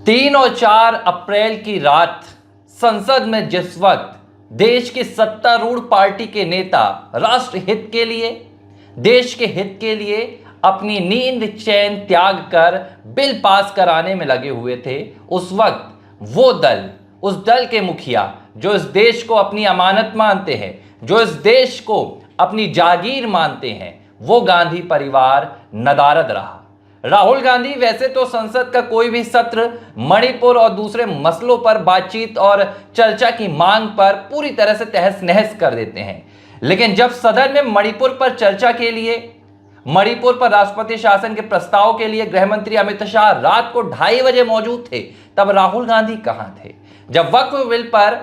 3 और 4 अप्रैल की रात संसद में जिस वक्त देश की सत्तारूढ़ पार्टी के नेता राष्ट्र हित के लिए, देश के हित के लिए अपनी नींद चैन त्याग कर बिल पास कराने में लगे हुए थे, उस वक्त वो दल, उस दल के मुखिया जो इस देश को अपनी अमानत मानते हैं, जो इस देश को अपनी जागीर मानते हैं, वो गांधी परिवार नदारद रहा। राहुल गांधी वैसे तो संसद का कोई भी सत्र मणिपुर और दूसरे मसलों पर बातचीत और चर्चा की मांग पर पूरी तरह से तहस नहस कर देते हैं, लेकिन जब सदन में मणिपुर पर चर्चा के लिए, मणिपुर पर राष्ट्रपति शासन के प्रस्ताव के लिए गृह मंत्री अमित शाह रात को 2:30 बजे मौजूद थे, तब राहुल गांधी कहां थे? जब वक्फ बिल पर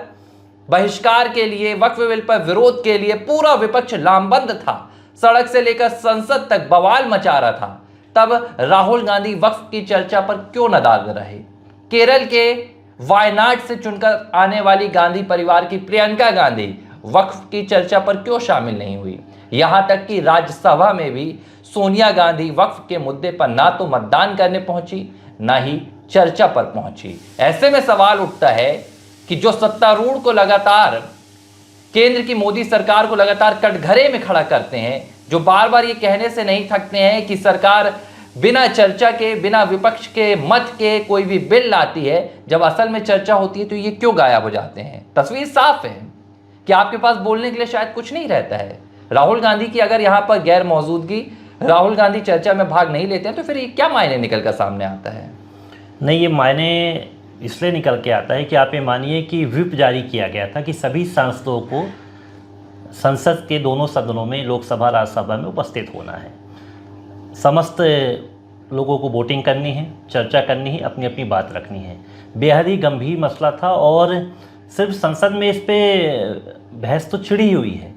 बहिष्कार के लिए, वक्फ बिल पर विरोध के लिए पूरा विपक्ष लामबंद था, सड़क से लेकर संसद तक बवाल मचा रहा था, तब राहुल गांधी वक्फ की चर्चा पर क्यों नदारद रहे? केरल के वायनाड से चुनकर आने वाली गांधी परिवार की प्रियंका गांधी वक्फ की चर्चा पर क्यों शामिल नहीं हुई? यहां तक कि राज्यसभा में भी सोनिया गांधी वक्फ के मुद्दे पर ना तो मतदान करने पहुंची, ना ही चर्चा पर पहुंची। ऐसे में सवाल उठता है कि जो सत्तारूढ़ को लगातार, केंद्र की मोदी सरकार को लगातार कटघरे में खड़ा करते हैं, जो बार बार ये कहने से नहीं थकते हैं कि सरकार बिना चर्चा के, बिना विपक्ष के मत के कोई भी बिल लाती है, जब असल में चर्चा होती है तो ये क्यों गायब हो जाते हैं? तस्वीर साफ है कि आपके पास बोलने के लिए शायद कुछ नहीं रहता है। राहुल गांधी की अगर यहाँ पर गैर मौजूदगी, राहुल गांधी चर्चा में भाग नहीं लेते हैं, तो फिर ये क्या मायने निकल कर सामने आता है? नहीं, ये मायने इसलिए निकल के आता है कि आप ये मानिए कि व्हिप जारी किया गया था कि सभी सांसदों को संसद के दोनों सदनों में, लोकसभा राज्यसभा में उपस्थित होना है। समस्त लोगों को वोटिंग करनी है, चर्चा करनी है, अपनी अपनी बात रखनी है। बेहद ही गंभीर मसला था और सिर्फ संसद में इस पे बहस तो छिड़ी हुई है,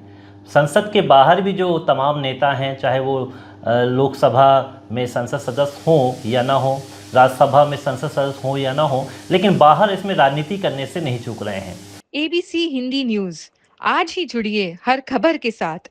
संसद के बाहर भी जो तमाम नेता हैं, चाहे वो लोकसभा में संसद सदस्य हों या ना हो, राज्यसभा में संसद सदस्य हों या ना हो, लेकिन बाहर इसमें राजनीति करने से नहीं चूक रहे हैं। ABC हिंदी न्यूज़, आज ही जुड़िए हर खबर के साथ।